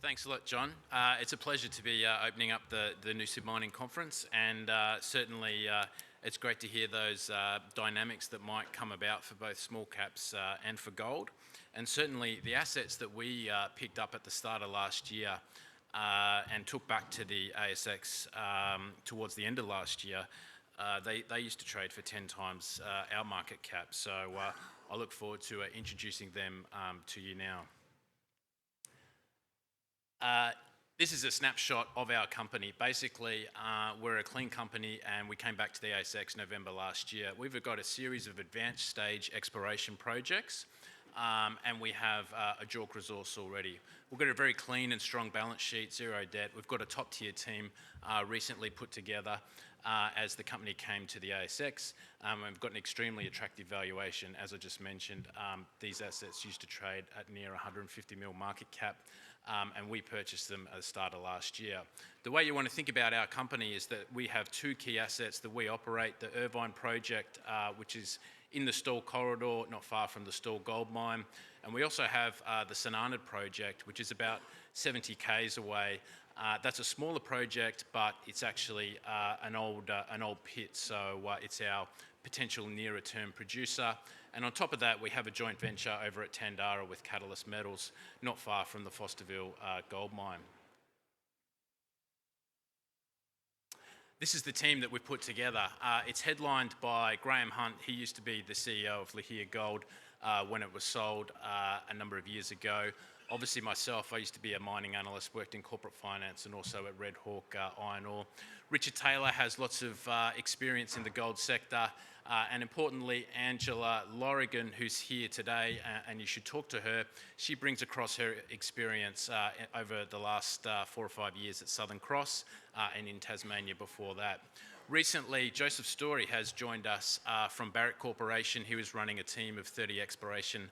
Thanks a lot, John. It's a pleasure to be opening up the Noosa Mining Conference, and certainly it's great to hear those dynamics that might come about for both small caps and for gold. And certainly the assets that we picked up at the start of last year and took back to the ASX towards the end of last year, they used to trade for 10 times our market cap. So I look forward to introducing them to you now. This is a snapshot of our company. Basically, we're a clean company and we came back to the ASX November last year. We've got a series of advanced stage exploration projects and we have a JORC resource already. We've got a very clean and strong balance sheet, zero debt. We've got a top tier team recently put together as the company came to the ASX. We've got an extremely attractive valuation. As I just mentioned, these assets used to trade at near 150 mil market cap. And we purchased them at the start of last year. The way you want to think about our company is that we have two key assets that we operate, the Irvine project, which is in the Stawell corridor, not far from the Stawell gold mine. And we also have the Sananad project, which is about 70 k's away. That's a smaller project, but it's actually an old pit. So it's our potential nearer term producer. And on top of that, we have a joint venture over at Tandara with Catalyst Metals, not far from the Fosterville gold mine. This is the team that we put together. It's headlined by Graham Hunt. He used to be the CEO of Lihir Gold when it was sold a number of years ago. Obviously myself, I used to be a mining analyst, worked in corporate finance and also at Red Hawk Iron Ore. Richard Taylor has lots of experience in the gold sector. And importantly, Angela Lorigan, who's here today, and you should talk to her. She brings across her experience over the last 4 or 5 years at Southern Cross and in Tasmania before that. Recently, Joseph Story has joined us from Barrick Corporation. He was running a team of 30 exploration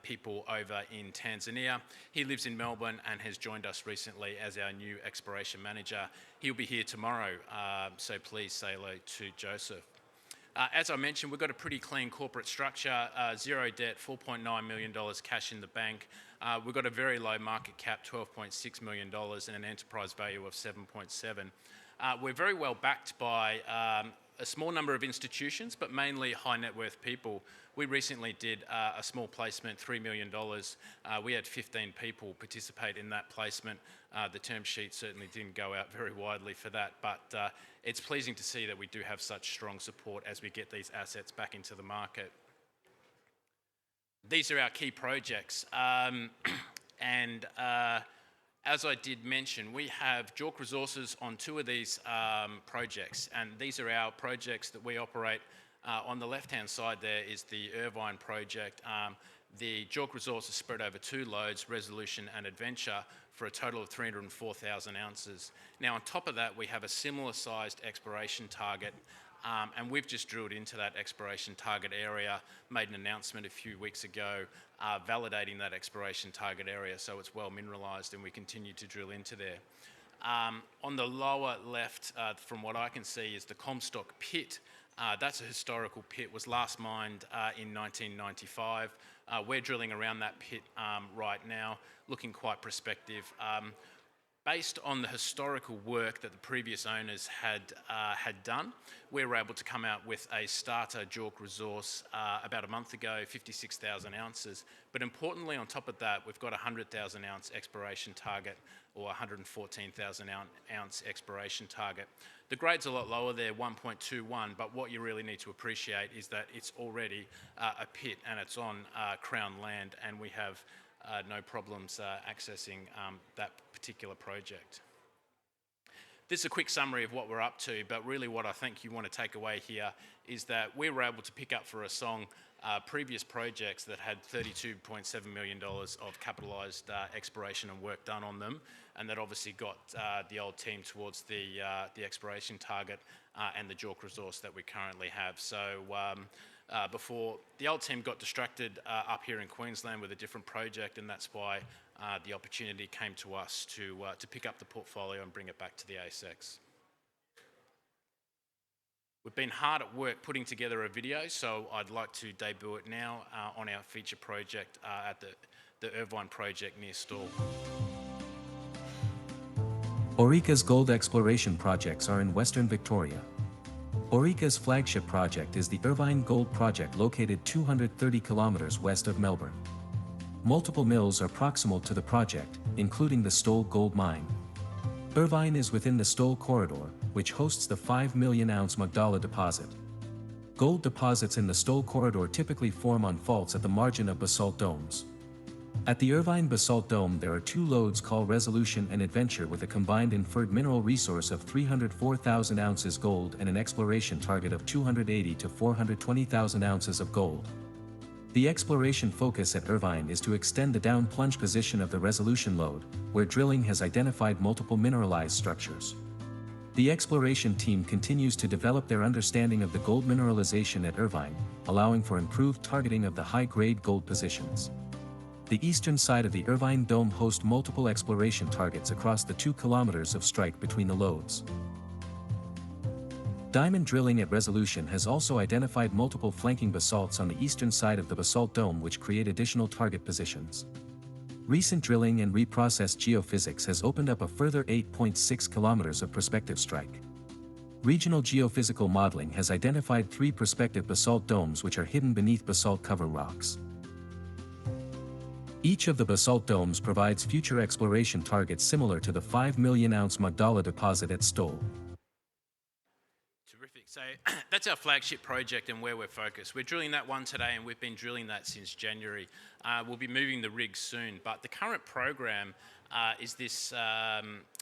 people over in Tanzania. He lives in Melbourne and has joined us recently as our new exploration manager. He'll be here tomorrow, so please say hello to Joseph. As I mentioned, we've got a pretty clean corporate structure, zero debt, $4.9 million cash in the bank. We've got a very low market cap, $12.6 million, and an enterprise value of 7.7. We're very well backed by a small number of institutions, but mainly high net worth people. We recently did a small placement, $3 million. We had 15 people participate in that placement. The term sheet certainly didn't go out very widely for that, but it's pleasing to see that we do have such strong support as we get these assets back into the market. These are our key projects. As I did mention, we have JORC resources on 2 of these projects, and these are our projects that we operate. On the left-hand side there is the Irvine project. The JORC resource is spread over 2 lodes, Resolution and Adventure, for a total of 304,000 ounces. Now, on top of that, we have a similar sized exploration target, and we've just drilled into that exploration target area, made an announcement a few weeks ago, validating that exploration target area, so it's well mineralised and we continue to drill into there. On the lower left, from what I can see, is the Comstock pit. That's a historical pit, was last mined in 1995. We're drilling around that pit right now, looking quite prospective. Based on the historical work that the previous owners had done, we were able to come out with a starter JORC resource about a month ago, 56,000 ounces. But importantly, on top of that, we've got a 100,000 ounce exploration target, or 114,000 ounce exploration target. The grade's a lot lower there, 1.21, but what you really need to appreciate is that it's already a pit and it's on Crown land, and we have no problems accessing that particular project. This is a quick summary of what we're up to, but really what I think you want to take away here is that we were able to pick up for a song previous projects that had $32.7 million of capitalised exploration and work done on them, and that obviously got the old team towards the exploration target and the JORC resource that we currently have. So before the old team got distracted up here in Queensland with a different project, and that's why the opportunity came to us to pick up the portfolio and bring it back to the ASX. We've been hard at work putting together a video, so I'd like to debut it now on our feature project at the Irvine project near Stawell. Orica's gold exploration projects are in Western Victoria. Orica's flagship project is the Irvine Gold Project located 230 kilometers west of Melbourne. Multiple mills are proximal to the project, including the Stowell Gold Mine. Irvine is within the Stowell Corridor, which hosts the 5 million ounce Magdala deposit. Gold deposits in the Stowell Corridor typically form on faults at the margin of basalt domes. At the Irvine Basalt Dome there are two lodes called Resolution and Adventure with a combined inferred mineral resource of 304,000 ounces gold and an exploration target of 280 to 420,000 ounces of gold. The exploration focus at Irvine is to extend the down plunge position of the Resolution lode, where drilling has identified multiple mineralized structures. The exploration team continues to develop their understanding of the gold mineralization at Irvine, allowing for improved targeting of the high-grade gold positions. The eastern side of the Irvine Dome hosts multiple exploration targets across the 2 kilometers of strike between the lodes. Diamond drilling at Resolution has also identified multiple flanking basalts on the eastern side of the basalt dome which create additional target positions. Recent drilling and reprocessed geophysics has opened up a further 8.6 kilometers of prospective strike. Regional geophysical modeling has identified 3 prospective basalt domes which are hidden beneath basalt cover rocks. Each of the basalt domes provides future exploration targets similar to the 5 million ounce Magdala deposit at Stowell. Terrific. So that's our flagship project and where we're focused. We're drilling that one today and we've been drilling that since January. We'll be moving the rig soon, but the current program is this,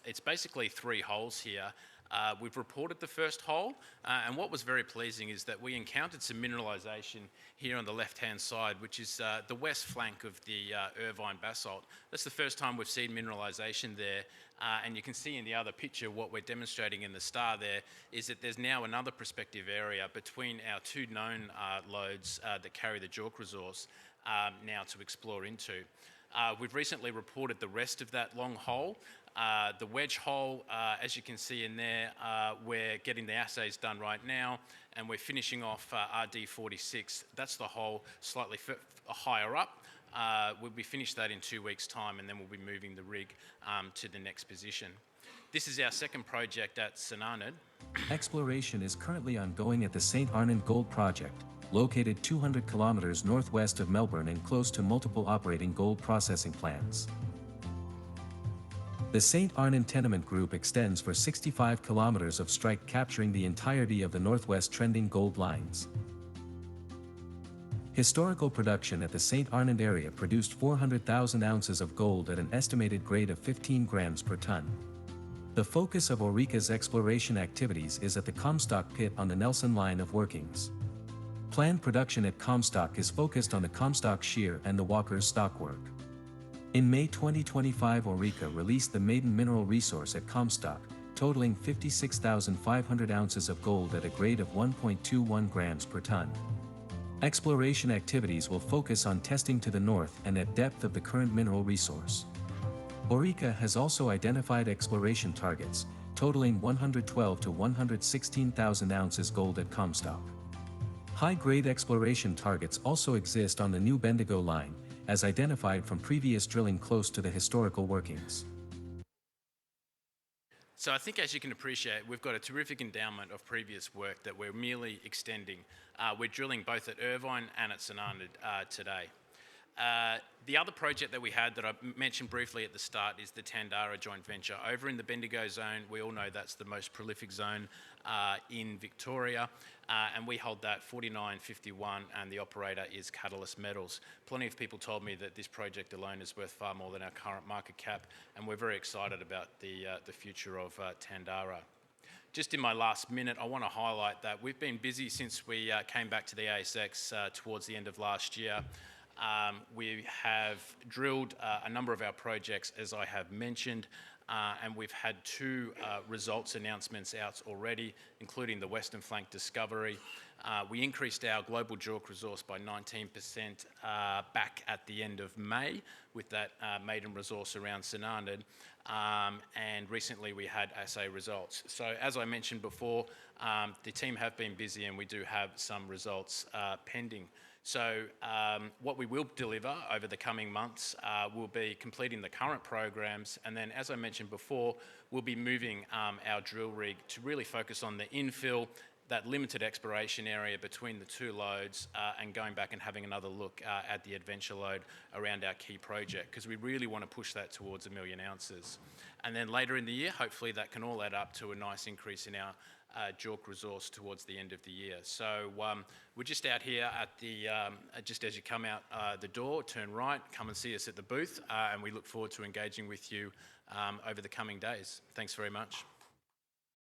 it's basically 3 holes here. We've reported the first hole, and what was very pleasing is that we encountered some mineralisation here on the left-hand side, which is the west flank of the Irvine basalt. That's the first time we've seen mineralisation there, and you can see in the other picture what we're demonstrating in the star there is that there's now another prospective area between our 2 known lodes that carry the JORC resource now to explore into. We've recently reported the rest of that long hole. The wedge hole, as you can see in there, we're getting the assays done right now, and we're finishing off RD46. That's the hole slightly higher up. We'll be finished that in 2 weeks' time, and then we'll be moving the rig to the next position. This is our second project at St Arnaud. Exploration is currently ongoing at the St Arnaud Gold Project, located 200 kilometers northwest of Melbourne and close to multiple operating gold processing plants. The St Arnaud tenement group extends for 65 kilometers of strike, capturing the entirety of the northwest trending gold lines. Historical production at the St Arnaud area produced 400,000 ounces of gold at an estimated grade of 15 grams per ton. The focus of Orica's exploration activities is at the Comstock pit on the Nelson line of workings. Planned production at Comstock is focused on the Comstock Shear and the Walker's stockwork. In May 2025, Orica released the maiden mineral resource at Comstock, totaling 56,500 ounces of gold at a grade of 1.21 grams per ton. Exploration activities will focus on testing to the north and at depth of the current mineral resource. Orica has also identified exploration targets, totaling 112 to 116,000 ounces gold at Comstock. High-grade exploration targets also exist on the new Bendigo line, as identified from previous drilling close to the historical workings. So I think, as you can appreciate, we've got a terrific endowment of previous work that we're merely extending. We're drilling both at Irvine and at St Arnaud today. The other project that we had that I mentioned briefly at the start is the Tandara joint venture. Over in the Bendigo zone, we all know that's the most prolific zone in Victoria, and we hold that 4951, and the operator is Catalyst Metals. Plenty of people told me that this project alone is worth far more than our current market cap, and we're very excited about the future of Tandara. Just in my last minute, I want to highlight that we've been busy since we came back to the ASX towards the end of last year. We have drilled a number of our projects, as I have mentioned, and we've had 2 results announcements out already, including the Western Flank discovery. We increased our global JORC resource by 19% back at the end of May with that maiden resource around St Arnaud, and recently we had assay results. So as I mentioned before, the team have been busy and we do have some results pending. So what we will deliver over the coming months will be completing the current programs, and then, as I mentioned before, we'll be moving our drill rig to really focus on the infill, that limited exploration area between the two lodes, and going back and having another look at the adventure lode around our key project, because we really want to push that towards 1 million ounces. And then later in the year, hopefully that can all add up to a nice increase in our JORC resource towards the end of the year. So we're just out here at the, just as you come out the door, turn right, come and see us at the booth, and we look forward to engaging with you over the coming days. Thanks very much.